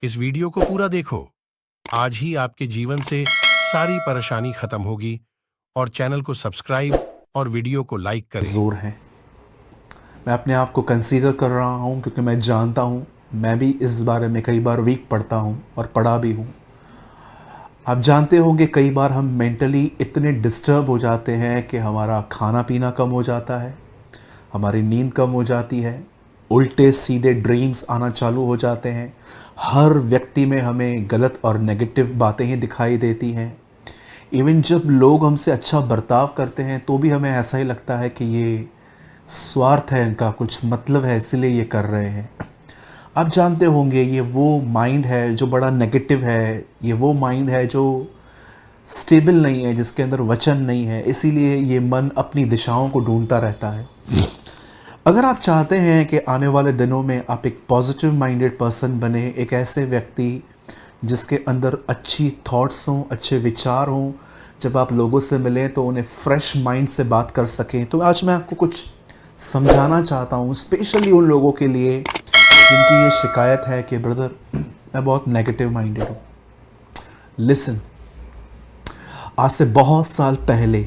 इस वीडियो को पूरा देखो। आज ही आपके जीवन से सारी परेशानी खत्म होगी। और चैनल को सब्सक्राइब और वीडियो को लाइक करें। जोर है। मैं अपने आप को कंसीडर कर रहा हूँ क्योंकि मैं जानता हूँ मैं भी इस बारे में कई बार वीक पढ़ता हूँ और पढ़ा भी हूँ। आप जानते होंगे कई बार हम मेंटली इतने डिस्टर्ब हो जाते हैं कि हमारा खाना पीना कम हो जाता है, हमारी नींद कम हो जाती है, उल्टे सीधे ड्रीम्स आना चालू हो जाते हैं। हर व्यक्ति में हमें गलत और नेगेटिव बातें ही दिखाई देती हैं। इवन जब लोग हमसे अच्छा बर्ताव करते हैं तो भी हमें ऐसा ही लगता है कि ये स्वार्थ है, इनका कुछ मतलब है इसलिए ये कर रहे हैं। आप जानते होंगे ये वो माइंड है जो बड़ा नेगेटिव है, ये वो माइंड है जो स्टेबल नहीं है, जिसके अंदर वचन नहीं है, इसीलिए ये मन अपनी दिशाओं को ढूंढता रहता है। अगर आप चाहते हैं कि आने वाले दिनों में आप एक पॉजिटिव माइंडेड पर्सन बने, एक ऐसे व्यक्ति जिसके अंदर अच्छी थॉट्स हों, अच्छे विचार हों, जब आप लोगों से मिलें तो उन्हें फ्रेश माइंड से बात कर सकें, तो आज मैं आपको कुछ समझाना चाहता हूँ, स्पेशली उन लोगों के लिए जिनकी ये शिकायत है कि ब्रदर मैं बहुत नेगेटिव माइंडेड हूँ। लिसन, आज से बहुत साल पहले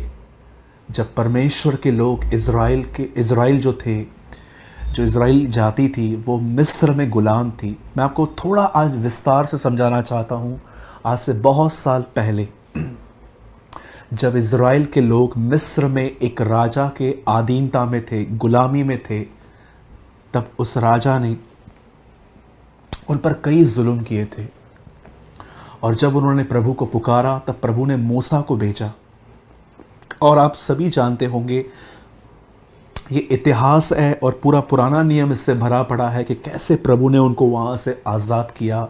जब परमेश्वर के लोग इज़राइल जो थे, जो इज़राइल जाति थी, वो मिस्र में गुलाम थी। मैं आपको थोड़ा आज विस्तार से समझाना चाहता हूँ। आज से बहुत साल पहले जब इज़राइल के लोग मिस्र में एक राजा के अधीनता में थे, गुलामी में थे, तब उस राजा ने उन पर कई जुल्म किए थे। और जब उन्होंने प्रभु को पुकारा तब प्रभु ने मूसा को भेजा। और आप सभी जानते होंगे ये इतिहास है और पूरा पुराना नियम इससे भरा पड़ा है कि कैसे प्रभु ने उनको वहाँ से आज़ाद किया,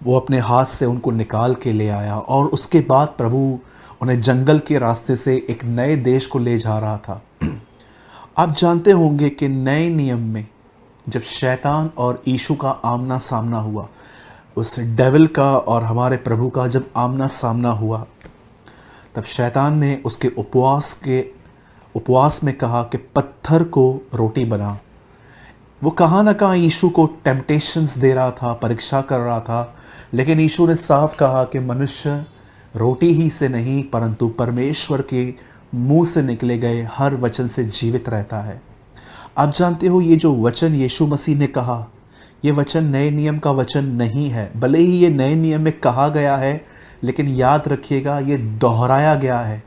वो अपने हाथ से उनको निकाल के ले आया। और उसके बाद प्रभु उन्हें जंगल के रास्ते से एक नए देश को ले जा रहा था। आप जानते होंगे कि नए नियम में जब शैतान और यीशु का आमना सामना हुआ, उस डेविल का और हमारे प्रभु का जब आमना सामना हुआ, तब शैतान ने उसके उपवास में कहा कि पत्थर को रोटी बना। वो कहाँ ना कहाँ यीशु को टेम्पटेशंस दे रहा था, परीक्षा कर रहा था, लेकिन यीशु ने साफ कहा कि मनुष्य रोटी ही से नहीं परंतु परमेश्वर के मुंह से निकले गए हर वचन से जीवित रहता है। आप जानते हो ये जो वचन यीशु मसीह ने कहा, ये वचन नए नियम का वचन नहीं है। भले ही ये नए नियम में कहा गया है, लेकिन याद रखिएगा ये दोहराया गया है।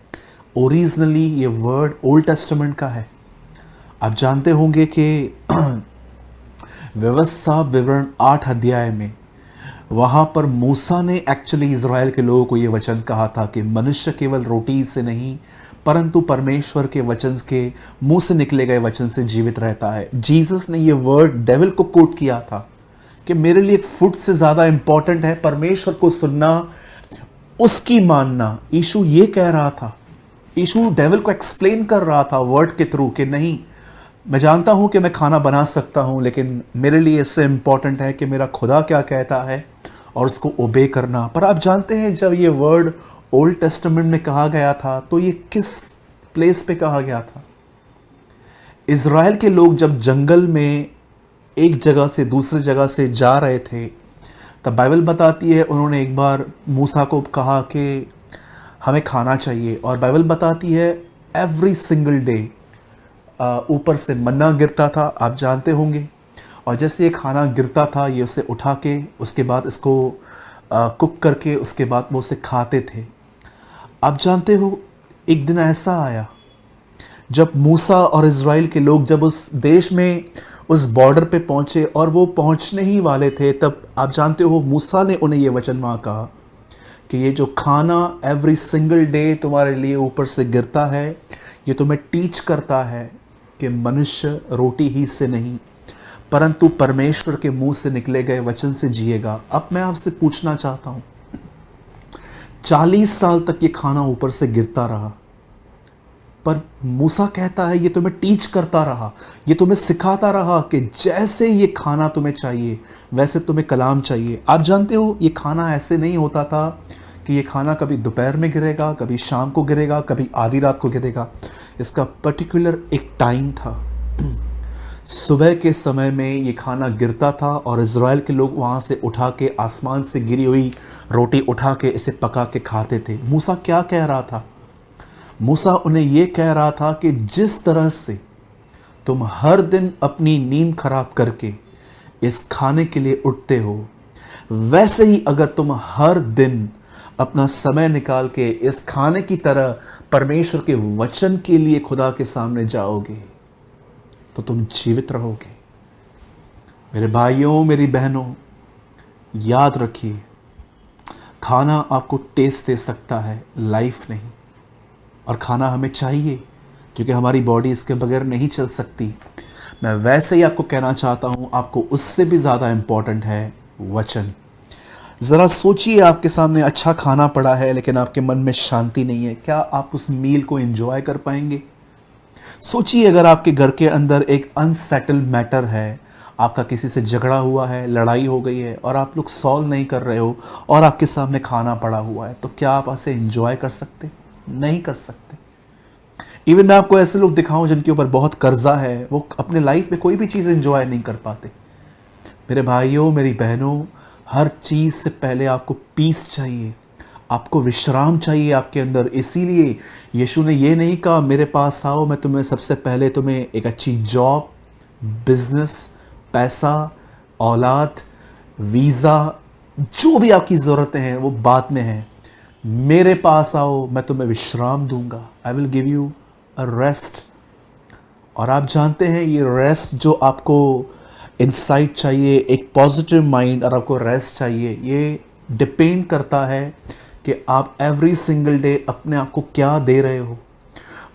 ओरिजिनली ये वर्ड ओल्ड टेस्टामेंट का है। आप जानते होंगे कि व्यवस्था विवरण 8 अध्याय में वहाँ पर मूसा ने एक्चुअली इज़राइल के लोगों को ये वचन कहा था कि मनुष्य केवल रोटी से नहीं परंतु परमेश्वर के वचन के मुंह से निकले गए वचन से जीवित रहता है। जीसस ने ये वर्ड डेविल को कोट किया था कि मेरे लिए फूड से ज़्यादा इंपॉर्टेंट है परमेश्वर को सुनना, उसकी मानना। यीशु ये कह रहा था, यीशु डेविल को एक्सप्लेन कर रहा था वर्ड के थ्रू कि नहीं, मैं जानता हूँ कि मैं खाना बना सकता हूँ, लेकिन मेरे लिए इससे इम्पॉर्टेंट है कि मेरा खुदा क्या कहता है और उसको ओबे करना। पर आप जानते हैं जब ये वर्ड ओल्ड टेस्टामेंट में कहा गया था तो ये किस प्लेस पे कहा गया था? इज़राइल के लोग जब जंगल में एक जगह से दूसरी जगह से जा रहे थे, तब बाइबल बताती है उन्होंने एक बार मूसा को कहा कि हमें खाना चाहिए। और बाइबल बताती है एवरी सिंगल डे ऊपर से मन्ना गिरता था, आप जानते होंगे। और जैसे ये खाना गिरता था, ये उसे उठा के उसके बाद इसको कुक करके उसके बाद वो उसे खाते थे। आप जानते हो एक दिन ऐसा आया जब मूसा और इज़राइल के लोग जब उस देश में उस बॉर्डर पे पहुंचे और वो पहुंचने ही वाले थे, तब आप जानते हो मूसा ने उन्हें ये वचन वहाँ कहा कि ये जो खाना एवरी सिंगल डे तुम्हारे लिए ऊपर से गिरता है, ये तुम्हें टीच करता है कि मनुष्य रोटी ही से नहीं परंतु परमेश्वर के मुंह से निकले गए वचन से जिएगा। अब मैं आपसे पूछना चाहता हूँ, 40 साल तक ये खाना ऊपर से गिरता रहा, पर मूसा कहता है ये तुम्हें टीच करता रहा, ये तुम्हें सिखाता रहा कि जैसे ये खाना तुम्हें चाहिए वैसे तुम्हें कलाम चाहिए। आप जानते हो ये खाना ऐसे नहीं होता था कि ये खाना कभी दोपहर में गिरेगा, कभी शाम को गिरेगा, कभी आधी रात को गिरेगा। इसका पर्टिकुलर एक टाइम था। सुबह के समय में ये खाना गिरता था और इज़राइल के लोग वहाँ से उठा के आसमान से गिरी हुई रोटी उठा के इसे पका के खाते थे। मूसा क्या कह रहा था? मूसा उन्हें ये कह रहा था कि जिस तरह से तुम हर दिन अपनी नींद खराब करके इस खाने के लिए उठते हो, वैसे ही अगर तुम हर दिन अपना समय निकाल के इस खाने की तरह परमेश्वर के वचन के लिए खुदा के सामने जाओगे तो तुम जीवित रहोगे। मेरे भाइयों, मेरी बहनों, याद रखिए, खाना आपको टेस्ट दे सकता है, लाइफ नहीं। और खाना हमें चाहिए क्योंकि हमारी बॉडी इसके बगैर नहीं चल सकती। मैं वैसे ही आपको कहना चाहता हूँ, आपको उससे भी ज़्यादा इम्पॉर्टेंट है वचन। ज़रा सोचिए, आपके सामने अच्छा खाना पड़ा है लेकिन आपके मन में शांति नहीं है, क्या आप उस मील को एंजॉय कर पाएंगे? सोचिए, अगर आपके घर के अंदर एक अनसेटल्ड मैटर है, आपका किसी से झगड़ा हुआ है, लड़ाई हो गई है और आप लोग सॉल्व नहीं कर रहे हो और आपके सामने खाना पड़ा हुआ है, तो क्या आप ऐसे एंजॉय कर सकते? नहीं कर सकते। इवन मैं आपको ऐसे लोग दिखाऊं जिनके ऊपर बहुत कर्जा है, वो अपने लाइफ में कोई भी चीज़ एंजॉय नहीं कर पाते। मेरे भाइयों, मेरी बहनों, हर चीज़ से पहले आपको पीस चाहिए, आपको विश्राम चाहिए आपके अंदर। इसीलिए यीशु ने ये नहीं कहा मेरे पास आओ, मैं तुम्हें सबसे पहले तुम्हें एक अच्छी जॉब, बिजनेस, पैसा, औलाद, वीज़ा, जो भी आपकी ज़रूरतें हैं वो बाद में हैं। मेरे पास आओ, मैं तुम्हें विश्राम दूंगा। I will give you a rest. और आप जानते हैं, ये रेस्ट जो आपको इंसाइट चाहिए, एक पॉजिटिव माइंड, और आपको रेस्ट चाहिए, ये डिपेंड करता है कि आप एवरी सिंगल डे अपने आप को क्या दे रहे हो।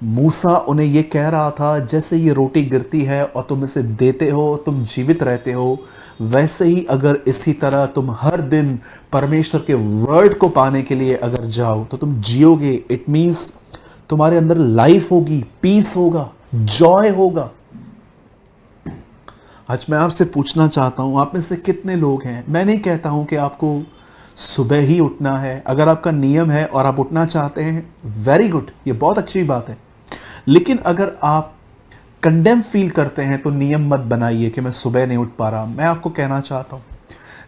मूसा उन्हें ये कह रहा था, जैसे ये रोटी गिरती है और तुम इसे देते हो, तुम जीवित रहते हो, वैसे ही अगर इसी तरह तुम हर दिन परमेश्वर के वर्ड को पाने के लिए अगर जाओ तो तुम जियोगे। इट मीन्स तुम्हारे अंदर लाइफ होगी, पीस होगा, जॉय होगा। आज मैं आपसे पूछना चाहता हूं, आप में से कितने लोग हैं, मैं नहीं कहता हूं कि आपको सुबह ही उठना है। अगर आपका नियम है और आप उठना चाहते हैं, वेरी गुड, ये बहुत अच्छी बात है। लेकिन अगर आप कंडेम फील करते हैं तो नियम मत बनाइए कि मैं सुबह नहीं उठ पा रहा। मैं आपको कहना चाहता हूं,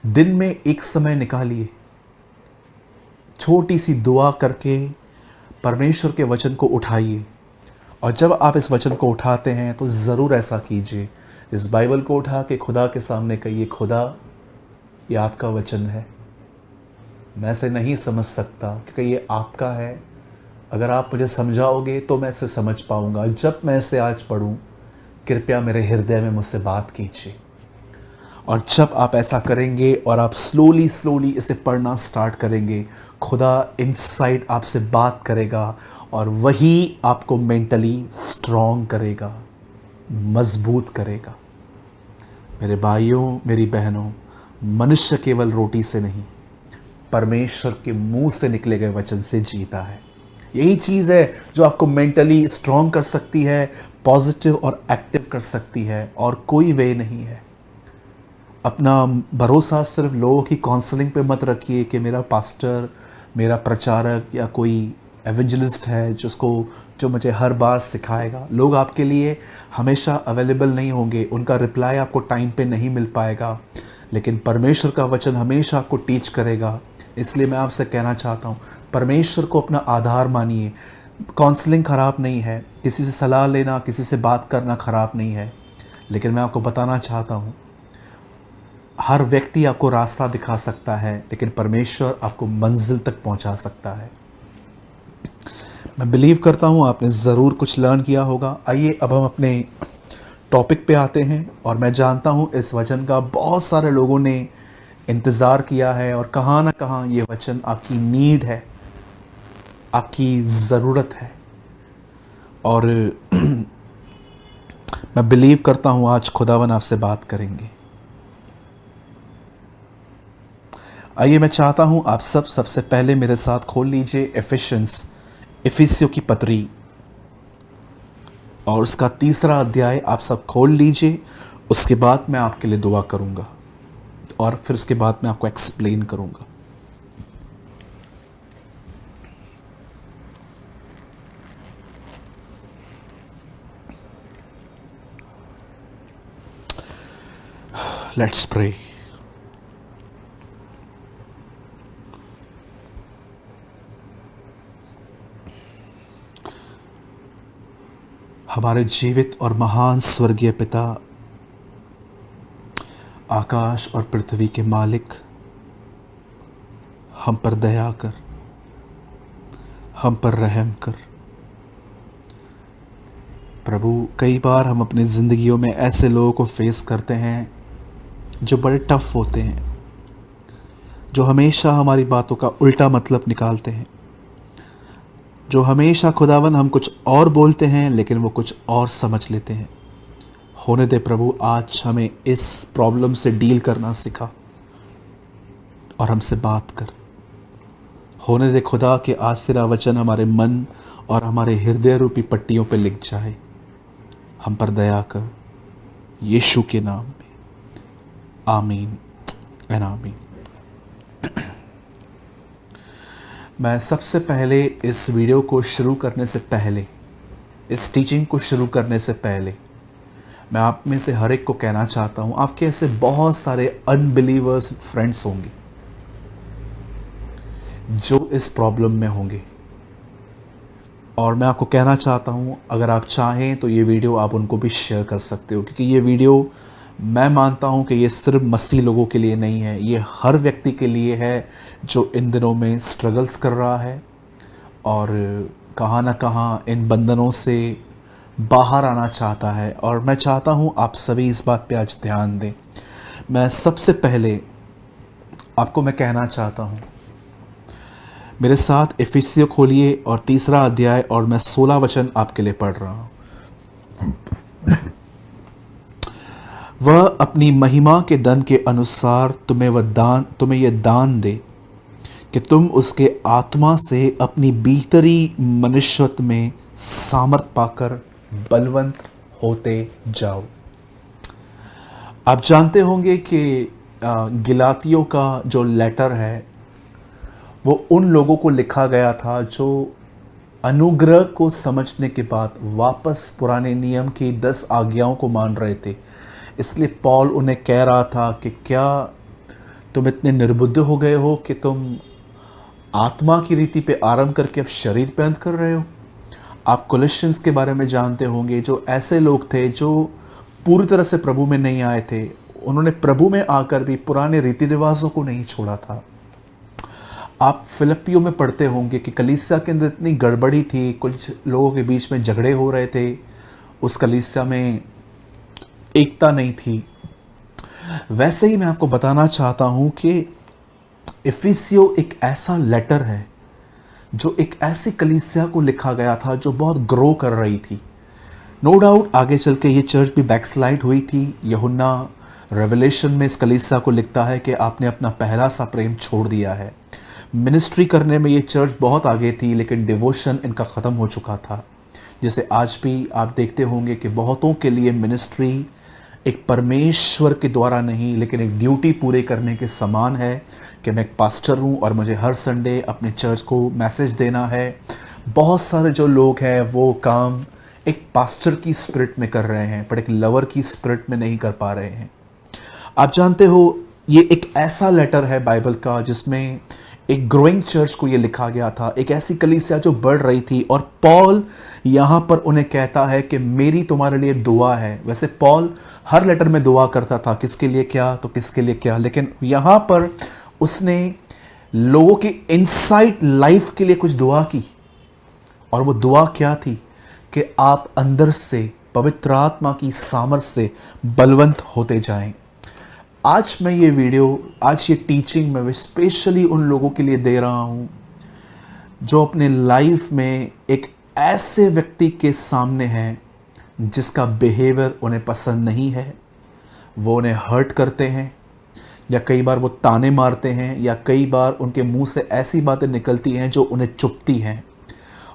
दिन में एक समय निकालिए, छोटी सी दुआ करके परमेश्वर के वचन को उठाइए। और जब आप इस वचन को उठाते हैं तो ज़रूर ऐसा कीजिए, इस बाइबल को उठा के खुदा के सामने कहिए, खुदा ये आपका वचन है, मैं इसे नहीं समझ सकता क्योंकि ये आपका है। अगर आप मुझे समझाओगे तो मैं इसे समझ पाऊंगा। जब मैं इसे आज पढ़ूं, कृपया मेरे हृदय में मुझसे बात कीजिए। और जब आप ऐसा करेंगे और आप स्लोली स्लोली इसे पढ़ना स्टार्ट करेंगे, खुदा इनसाइड आपसे बात करेगा और वही आपको मेंटली स्ट्रॉन्ग करेगा, मजबूत करेगा। मेरे भाइयों, मेरी बहनों, मनुष्य केवल रोटी से नहीं, परमेश्वर के मुंह से निकले गए वचन से जीता है। यही चीज़ है जो आपको मेंटली स्ट्रॉन्ग कर सकती है, पॉजिटिव और एक्टिव कर सकती है, और कोई वे नहीं है। अपना भरोसा सिर्फ लोगों की काउंसलिंग पे मत रखिए कि मेरा पास्टर, मेरा प्रचारक या कोई एवेंजलिस्ट है जो मुझे हर बार सिखाएगा। लोग आपके लिए हमेशा अवेलेबल नहीं होंगे, उनका रिप्लाई आपको टाइम पे नहीं मिल पाएगा, लेकिन परमेश्वर का वचन हमेशा आपको टीच करेगा। इसलिए मैं आपसे कहना चाहता हूँ, परमेश्वर को अपना आधार मानिए। काउंसलिंग ख़राब नहीं है, किसी से सलाह लेना, किसी से बात करना ख़राब नहीं है, लेकिन मैं आपको बताना चाहता हूँ, हर व्यक्ति आपको रास्ता दिखा सकता है, लेकिन परमेश्वर आपको मंजिल तक पहुंचा सकता है। मैं बिलीव करता हूं आपने ज़रूर कुछ लर्न किया होगा। आइए अब हम अपने टॉपिक पे आते हैं। और मैं जानता हूं इस वचन का बहुत सारे लोगों ने इंतज़ार किया है, और कहाँ ना कहाँ ये वचन आपकी नीड है, आपकी ज़रूरत है। और मैं बिलीव करता हूं आज खुदावन आपसे बात करेंगे। आइए, मैं चाहता हूं आप सबसे पहले मेरे साथ खोल लीजिए इफिसियों की पत्री, और उसका 3रा अध्याय आप सब खोल लीजिए। उसके बाद मैं आपके लिए दुआ करूंगा और फिर उसके बाद मैं आपको एक्सप्लेन करूंगा। Let's pray. हमारे जीवित और महान स्वर्गीय पिता, आकाश और पृथ्वी के मालिक, हम पर दया कर, हम पर रहम कर। प्रभु, कई बार हम अपनी ज़िंदगियों में ऐसे लोगों को फेस करते हैं जो बड़े टफ होते हैं, जो हमेशा हमारी बातों का उल्टा मतलब निकालते हैं, जो हमेशा खुदावन हम कुछ और बोलते हैं लेकिन वो कुछ और समझ लेते हैं। होने दे प्रभु, आज हमें इस प्रॉब्लम से डील करना सिखा और हमसे बात कर। होने दे खुदा कि आज तेरा वचन हमारे मन और हमारे हृदय रूपी पट्टियों पे लिख जाए। हम पर दया कर, यीशु के नाम में, आमीन एंड आमीन। मैं सबसे पहले इस वीडियो को शुरू करने से पहले, इस टीचिंग को शुरू करने से पहले, मैं आप में से हर एक को कहना चाहता हूँ, आपके ऐसे बहुत सारे अनबिलीवर्स फ्रेंड्स होंगे जो इस प्रॉब्लम में होंगे, और मैं आपको कहना चाहता हूँ अगर आप चाहें तो ये वीडियो आप उनको भी शेयर कर सकते हो, क्योंकि ये वीडियो मैं मानता हूँ कि ये सिर्फ मसीह लोगों के लिए नहीं है, ये हर व्यक्ति के लिए है जो इन दिनों में स्ट्रगल्स कर रहा है और कहाँ ना कहाँ इन बंधनों से बाहर आना चाहता है। और मैं चाहता हूँ आप सभी इस बात पे आज ध्यान दें। मैं सबसे पहले आपको मैं कहना चाहता हूँ, मेरे साथ इफिसियों खोलिए और 3 अध्याय, और मैं 16 वचन आपके लिए पढ़ रहा हूँ। वह अपनी महिमा के धन के अनुसार तुम्हें यह दान दे कि तुम उसके आत्मा से अपनी भीतरी मनुष्यत्व में सामर्थ पाकर बलवंत होते जाओ। आप जानते होंगे कि गिलातियों का जो लेटर है वो उन लोगों को लिखा गया था जो अनुग्रह को समझने के बाद वापस पुराने नियम की 10 आज्ञाओं को मान रहे थे। इसलिए पौल उन्हें कह रहा था कि क्या तुम इतने निर्बुद्ध हो गए हो कि तुम आत्मा की रीति पे आराम करके अब शरीर पे अंत कर रहे हो। आप कोलोसियंस के बारे में जानते होंगे, जो ऐसे लोग थे जो पूरी तरह से प्रभु में नहीं आए थे, उन्होंने प्रभु में आकर भी पुराने रीति रिवाजों को नहीं छोड़ा था। आप फिलिपियों में पढ़ते होंगे कि कलीसिया के अंदर इतनी गड़बड़ी थी, कुछ लोगों के बीच में झगड़े हो रहे थे, उस कलीसिया में एकता नहीं थी। वैसे ही मैं आपको बताना चाहता हूं कि इफिसियो एक ऐसा लेटर है जो एक ऐसी कलीसिया को लिखा गया था जो बहुत ग्रो कर रही थी। नो डाउट आगे चल के ये चर्च भी बैकस्लाइड हुई थी। यूहन्ना रेवलेशन में इस कलीसिया को लिखता है कि आपने अपना पहला सा प्रेम छोड़ दिया है। मिनिस्ट्री करने में ये चर्च बहुत आगे थी, लेकिन डिवोशन इनका ख़त्म हो चुका था। जैसे आज भी आप देखते होंगे कि बहुतों के लिए मिनिस्ट्री एक परमेश्वर के द्वारा नहीं, लेकिन एक ड्यूटी पूरे करने के समान है कि मैं एक पास्टर हूँ और मुझे हर संडे अपने चर्च को मैसेज देना है। बहुत सारे जो लोग हैं वो काम एक पास्टर की स्पिरिट में कर रहे हैं, पर एक लवर की स्पिरिट में नहीं कर पा रहे हैं। आप जानते हो ये एक ऐसा लेटर है बाइबल का जिसमें एक ग्रोइंग चर्च को ये लिखा गया था, एक ऐसी कलीसिया जो बढ़ रही थी। और पॉल यहाँ पर उन्हें कहता है कि मेरी तुम्हारे लिए दुआ है। वैसे पॉल हर लेटर में दुआ करता था, किसके लिए क्या तो किसके लिए क्या, लेकिन यहाँ पर उसने लोगों की इनसाइट लाइफ के लिए कुछ दुआ की। और वो दुआ क्या थी कि आप अंदर से पवित्र आत्मा की सामर्थ से बलवंत होते जाएं। आज मैं ये वीडियो, आज ये टीचिंग मैं स्पेशली उन लोगों के लिए दे रहा हूँ जो अपने लाइफ में एक ऐसे व्यक्ति के सामने हैं जिसका बिहेवियर उन्हें पसंद नहीं है, वो उन्हें हर्ट करते हैं, या कई बार वो ताने मारते हैं, या कई बार उनके मुंह से ऐसी बातें निकलती हैं जो उन्हें चुभती हैं।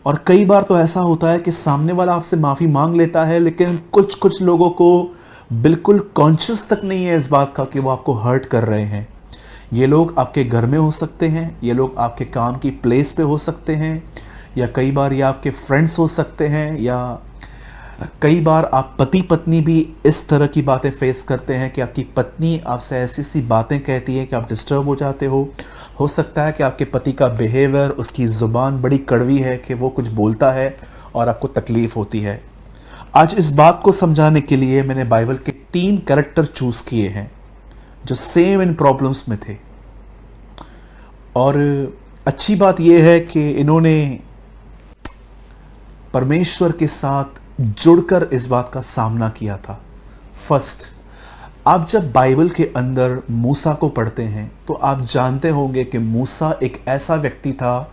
और कई बार तो ऐसा होता है कि सामने वाला आपसे माफ़ी मांग लेता है, लेकिन कुछ लोगों को बिल्कुल कॉन्शियस तक नहीं है इस बात का कि वो आपको हर्ट कर रहे हैं। ये लोग आपके घर में हो सकते हैं, ये लोग आपके काम की प्लेस पे हो सकते हैं, या कई बार ये आपके फ्रेंड्स हो सकते हैं, या कई बार आप पति पत्नी भी इस तरह की बातें फेस करते हैं कि आपकी पत्नी आपसे ऐसी सी बातें कहती है कि आप डिस्टर्ब हो जाते हो सकता है कि आपके पति का बिहेवियर, उसकी ज़ुबान बड़ी कड़वी है कि वो कुछ बोलता है और आपको तकलीफ़ होती है। आज इस बात को समझाने के लिए मैंने बाइबल के 3 कैरेक्टर चूज़ किए हैं जो सेम इन प्रॉब्लम्स में थे। और अच्छी बात यह है कि इन्होंने परमेश्वर के साथ जुड़कर इस बात का सामना किया था। फर्स्ट, आप जब बाइबल के अंदर मूसा को पढ़ते हैं तो आप जानते होंगे कि मूसा एक ऐसा व्यक्ति था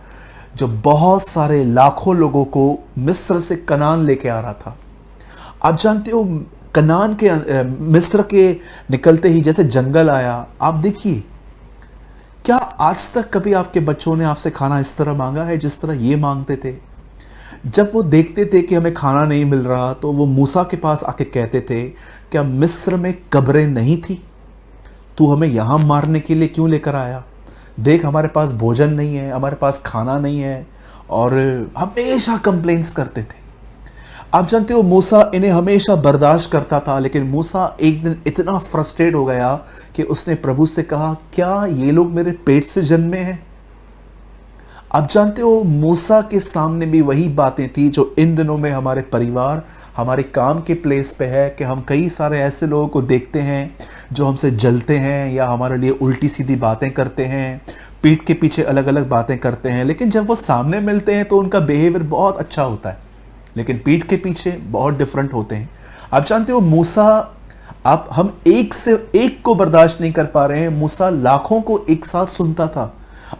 जो बहुत सारे लाखों लोगों को मिस्र से कनान लेके आ रहा था। आप जानते हो कनान के मिस्र के निकलते ही जैसे जंगल आया, आप देखिए, क्या आज तक कभी आपके बच्चों ने आपसे खाना इस तरह मांगा है जिस तरह ये मांगते थे? जब वो देखते थे कि हमें खाना नहीं मिल रहा तो वो मूसा के पास आके कहते थे, क्या मिस्र में कब्रें नहीं थी? तू हमें यहाँ मारने के लिए क्यों लेकर आया? देख, हमारे पास भोजन नहीं है, हमारे पास खाना नहीं है। और हमेशा कंप्लेंट्स करते थे। आप जानते हो मूसा इन्हें हमेशा बर्दाश्त करता था, लेकिन मूसा एक दिन इतना फ्रस्ट्रेट हो गया कि उसने प्रभु से कहा, क्या ये लोग मेरे पेट से जन्मे हैं? आप जानते हो मूसा के सामने भी वही बातें थी जो इन दिनों में हमारे परिवार, हमारे काम के प्लेस पे है कि हम कई सारे ऐसे लोगों को देखते हैं जो हमसे जलते हैं या हमारे लिए उल्टी सीधी बातें करते हैं, पीठ के पीछे अलग अलग बातें करते हैं, लेकिन जब वो सामने मिलते हैं तो उनका बिहेवियर बहुत अच्छा होता है, लेकिन पीठ के पीछे बहुत डिफरेंट होते हैं। आप जानते हो मूसा, आप हम एक से एक को बर्दाश्त नहीं कर पा रहे हैं, मूसा लाखों को एक साथ सुनता था।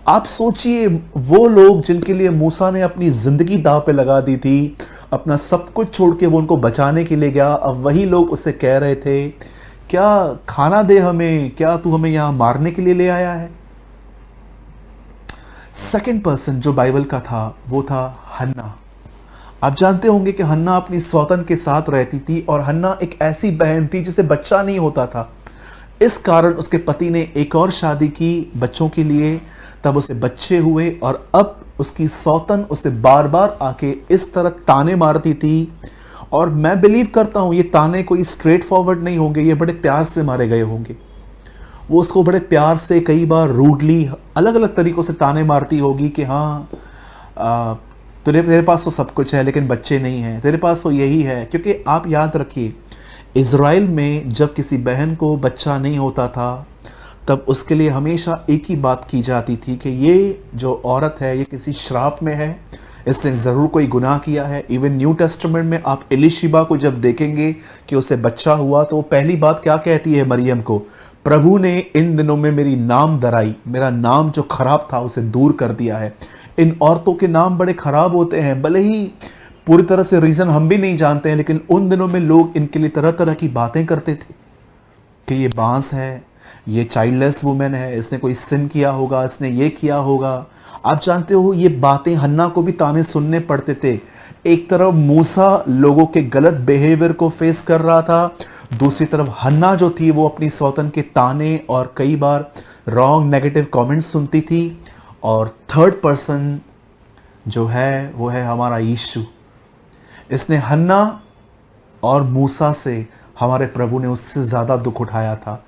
आप सोचिए, वो लोग जिनके लिए मूसा ने अपनी जिंदगी दांव पे लगा दी थी, अपना सब कुछ छोड़ के वो उनको बचाने के लिए गया, अब वही लोग उससे कह रहे थे, क्या खाना दे हमें, क्या तू हमें यहां मारने के लिए ले आया है? सेकंड पर्सन जो बाइबल का था वो था हन्ना। आप जानते होंगे कि हन्ना अपनी सौतन के साथ रहती थी और हन्ना एक ऐसी बहन थी जिसे बच्चा नहीं होता था। इस कारण उसके पति ने एक और शादी की बच्चों के लिए, तब उसे बच्चे हुए और अब उसकी सौतन उसे बार बार आके इस तरह ताने मारती थी। और मैं बिलीव करता हूं ये ताने कोई स्ट्रेट फॉरवर्ड नहीं होंगे, ये बड़े प्यार से मारे गए होंगे। वो उसको बड़े प्यार से, कई बार रूडली, अलग अलग तरीकों से ताने मारती होगी कि हाँ, तेरे पास तो सब कुछ है लेकिन बच्चे नहीं हैं, तेरे पास तो यही है। क्योंकि आप याद रखिए, इज़राइल में जब किसी बहन को बच्चा नहीं होता था तब उसके लिए हमेशा एक ही बात की जाती थी कि ये जो औरत है ये किसी श्राप में है, इसने ज़रूर कोई गुनाह किया है। इवन न्यू टेस्टामेंट में आप एलिशिबा को जब देखेंगे कि उसे बच्चा हुआ तो पहली बात क्या कहती है मरियम को, प्रभु ने इन दिनों में मेरी नाम दराई, मेरा नाम जो खराब था उसे दूर कर दिया है। इन औरतों के नाम बड़े खराब होते हैं, भले ही पूरी तरह से रीज़न हम भी नहीं जानते हैं, लेकिन उन दिनों में लोग इनके लिए तरह तरह की बातें करते थे कि ये बांस है, ये चाइल्डलेस वुमेन है, इसने कोई सिन किया होगा, इसने ये किया होगा। आप जानते हो ये बातें हन्ना को भी ताने सुनने पड़ते थे। एक तरफ मूसा लोगों के गलत बिहेवियर को फेस कर रहा था, दूसरी तरफ हन्ना जो थी वो अपनी सौतन के ताने और कई बार रॉन्ग नेगेटिव कमेंट्स सुनती थी। और थर्ड पर्सन जो है वो है हमारा यीशु। इसने हन्ना और मूसा से, हमारे प्रभु ने उससे ज़्यादा दुख उठाया था।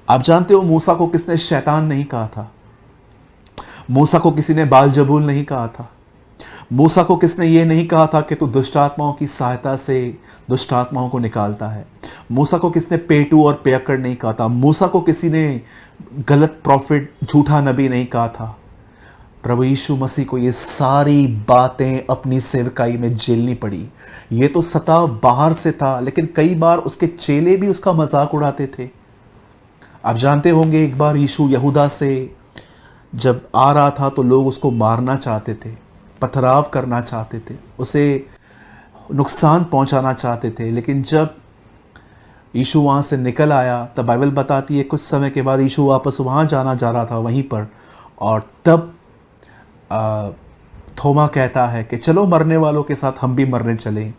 आप जानते हो मूसा को किसने शैतान नहीं कहा था, मूसा को किसी ने बालजबूल नहीं कहा था, मूसा को किसने ये नहीं कहा था कि तू दुष्ट आत्माओं की सहायता से दुष्ट आत्माओं को निकालता है, मूसा को किसने पेटू और पियक्कड़ नहीं कहा था, मूसा को किसी ने गलत प्रॉफिट, झूठा नबी नहीं कहा था। प्रभु यीशु मसीह को ये सारी बातें अपनी सेवकाई में झेलनी पड़ी। ये तो सता बाहर से था, लेकिन कई बार उसके चेले भी उसका मजाक उड़ाते थे। आप जानते होंगे एक बार यीशु यहूदा से जब आ रहा था तो लोग उसको मारना चाहते थे, पथराव करना चाहते थे, उसे नुकसान पहुंचाना चाहते थे, लेकिन जब यीशु वहाँ से निकल आया तब बाइबल बताती है कुछ समय के बाद यीशु वापस वहाँ जाना जा रहा था वहीं पर, और तब थोमा कहता है कि चलो मरने वालों के साथ हम भी मरने चलें।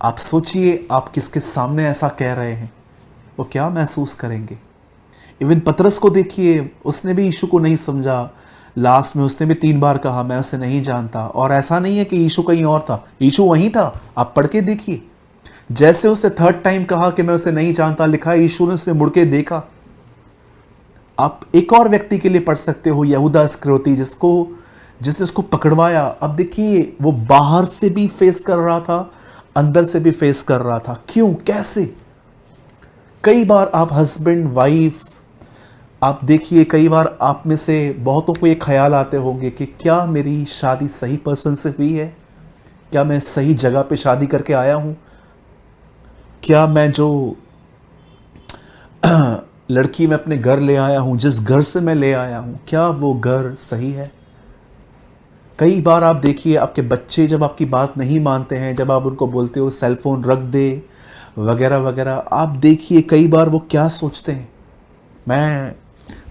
आप सोचिए, आप किसके सामने ऐसा कह रहे हैं, वो क्या महसूस करेंगे। इवन पतरस को देखिए, उसने भी यीशु को नहीं समझा, लास्ट में उसने भी 3 बार कहा मैं उसे नहीं जानता। और ऐसा नहीं है कि यीशु कहीं और था, यीशु वहीं था, आप पढ़ के देखिए। जैसे उसे थर्ड टाइम कहा कि मैं उसे नहीं जानता, लिखा है यीशु ने उसे मुड़ के देखा। आप एक और व्यक्ति के लिए पढ़ सकते हो, यहूदा इस्करियोती, जिसने उसको पकड़वाया। अब देखिए, वो बाहर से भी फेस कर रहा था, अंदर से भी फेस कर रहा था। क्यों, कैसे? कई बार आप हस्बैंड वाइफ, आप देखिए, कई बार आप में से बहुतों को ये ख्याल आते होंगे कि क्या मेरी शादी सही पर्सन से हुई है? क्या मैं सही जगह पे शादी करके आया हूं? क्या मैं जो लड़की मैं अपने घर ले आया हूं, जिस घर से मैं ले आया हूं, क्या वो घर सही है? कई बार आप देखिए, आपके बच्चे जब आपकी बात नहीं मानते हैं, जब आप उनको बोलते हो सेल फोन रख दे वगैरह वगैरह, आप देखिए कई बार वो क्या सोचते हैं। मैं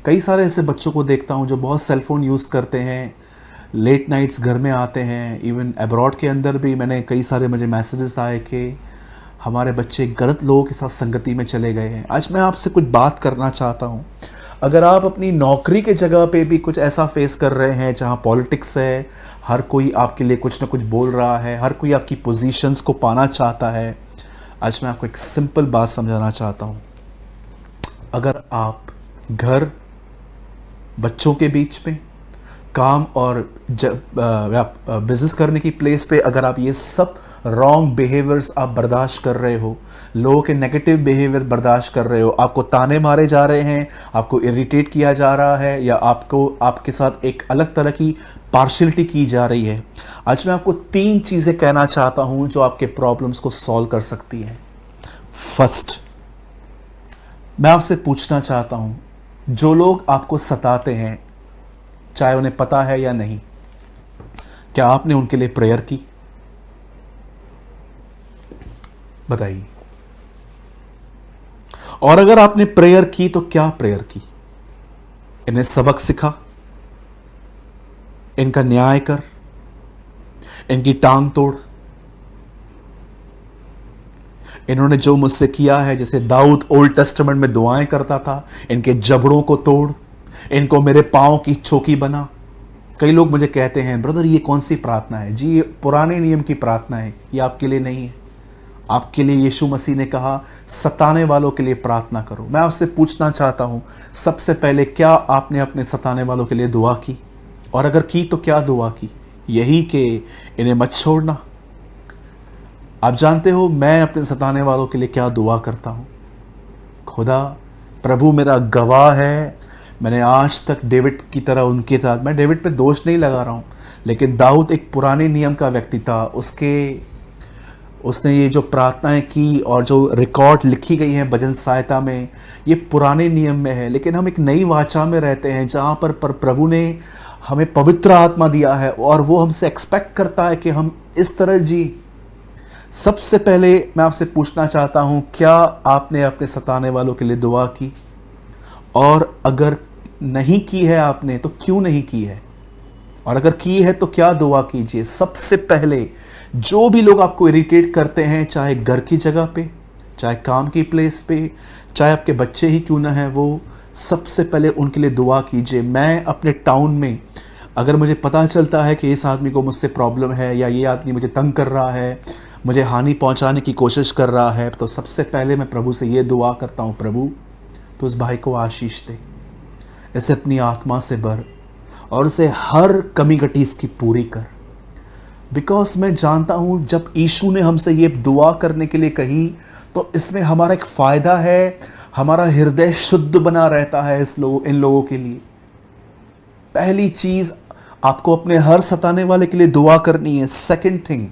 कई सारे ऐसे बच्चों को देखता हूं जो बहुत सेल फोन यूज़ करते हैं, लेट नाइट्स घर में आते हैं। इवन अब्रॉड के अंदर भी मैंने कई सारे मुझे मैसेजेस आए कि हमारे बच्चे गलत लोगों के साथ संगति में चले गए हैं। आज मैं आपसे कुछ बात करना चाहता हूं। अगर आप अपनी नौकरी के जगह पे भी कुछ ऐसा फेस कर रहे हैं जहां पॉलिटिक्स है, हर कोई आपके लिए कुछ ना कुछ बोल रहा है, हर कोई आपकी पोजीशंस को पाना चाहता है, आज मैं आपको एक सिंपल बात समझाना चाहता हूं। अगर आप घर, बच्चों के बीच में, काम और बिजनेस करने की प्लेस पे अगर आप ये सब रॉन्ग बिहेवियर्स आप बर्दाश्त कर रहे हो, लोगों के नेगेटिव बिहेवियर बर्दाश्त कर रहे हो, आपको ताने मारे जा रहे हैं, आपको इरिटेट किया जा रहा है, या आपको आपके साथ एक अलग तरह की पार्शियलिटी की जा रही है, आज मैं आपको 3 चीज़ें कहना चाहता हूं जो आपके प्रॉब्लम्स को सॉल्व कर सकती हैं। फर्स्ट, मैं आपसे पूछना चाहता हूं, जो लोग आपको सताते हैं, चाहे उन्हें पता है या नहीं, क्या आपने उनके लिए प्रेयर की? बताइए। और अगर आपने प्रेयर की तो क्या प्रेयर की? इन्हें सबक सिखा, इनका न्याय कर, इनकी टांग तोड़। इन्होंने जो मुझसे किया है, जैसे दाऊद ओल्ड टेस्टामेंट में दुआएं करता था, इनके जबड़ों को तोड़, इनको मेरे पांव की चौकी बना। कई लोग मुझे कहते हैं, ब्रदर ये कौन सी प्रार्थना है? जी, ये पुराने नियम की प्रार्थना है, ये आपके लिए नहीं है। आपके लिए यीशु मसीह ने कहा सताने वालों के लिए प्रार्थना करो। मैं आपसे पूछना चाहता हूं, सबसे पहले क्या आपने अपने सताने वालों के लिए दुआ की? और अगर की तो क्या दुआ की? यही कि इन्हें मत छोड़ना। आप जानते हो मैं अपने सताने वालों के लिए क्या दुआ करता हूं? खुदा, प्रभु मेरा गवाह है, मैंने आज तक डेविड की तरह उनके साथ, मैं डेविड पे दोष नहीं लगा रहा हूं, लेकिन दाऊद एक पुराने नियम का व्यक्ति था। उसने ये जो प्रार्थनाएं की और जो रिकॉर्ड लिखी गई हैं भजन सहायता में, ये पुराने नियम में है। लेकिन हम एक नई वाचा में रहते हैं जहां पर प्रभु ने हमें पवित्र आत्मा दिया है और वो हमसे एक्सपेक्ट करता है कि हम इस तरह जी। सबसे पहले मैं आपसे पूछना चाहता हूं, क्या आपने अपने सताने वालों के लिए दुआ की? और अगर नहीं की है आपने तो क्यों नहीं की है? और अगर की है तो क्या दुआ कीजिए? सबसे पहले जो भी लोग आपको इरिटेट करते हैं, चाहे घर की जगह पे, चाहे काम की प्लेस पे, चाहे आपके बच्चे ही क्यों ना हैं, वो सबसे पहले उनके लिए दुआ कीजिए। मैं अपने टाउन में अगर मुझे पता चलता है कि इस आदमी को मुझसे प्रॉब्लम है, या ये आदमी मुझे तंग कर रहा है, मुझे हानि पहुंचाने की कोशिश कर रहा है, तो सबसे पहले मैं प्रभु से ये दुआ करता हूँ, प्रभु तो उस भाई को आशीष दे, इसे अपनी आत्मा से भर और उसे हर कमी घटी इसकी पूरी कर। बिकॉज मैं जानता हूं जब यीशु ने हमसे ये दुआ करने के लिए कही तो इसमें हमारा एक फ़ायदा है, हमारा हृदय शुद्ध बना रहता है इन लोगों के लिए। पहली चीज़, आपको अपने हर सताने वाले के लिए दुआ करनी है। सेकंड थिंग,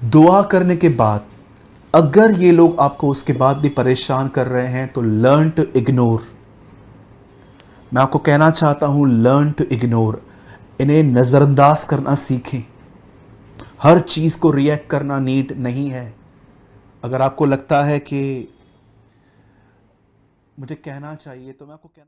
दुआ करने के बाद अगर ये लोग आपको उसके बाद भी परेशान कर रहे हैं तो लर्न टू इग्नोर। मैं आपको कहना चाहता हूं, लर्न टू इग्नोर। इन्हें नज़रअंदाज करना सीखें। हर चीज़ को रिएक्ट करना नीड नहीं है। अगर आपको लगता है कि मुझे कहना चाहिए तो मैं आपको कहना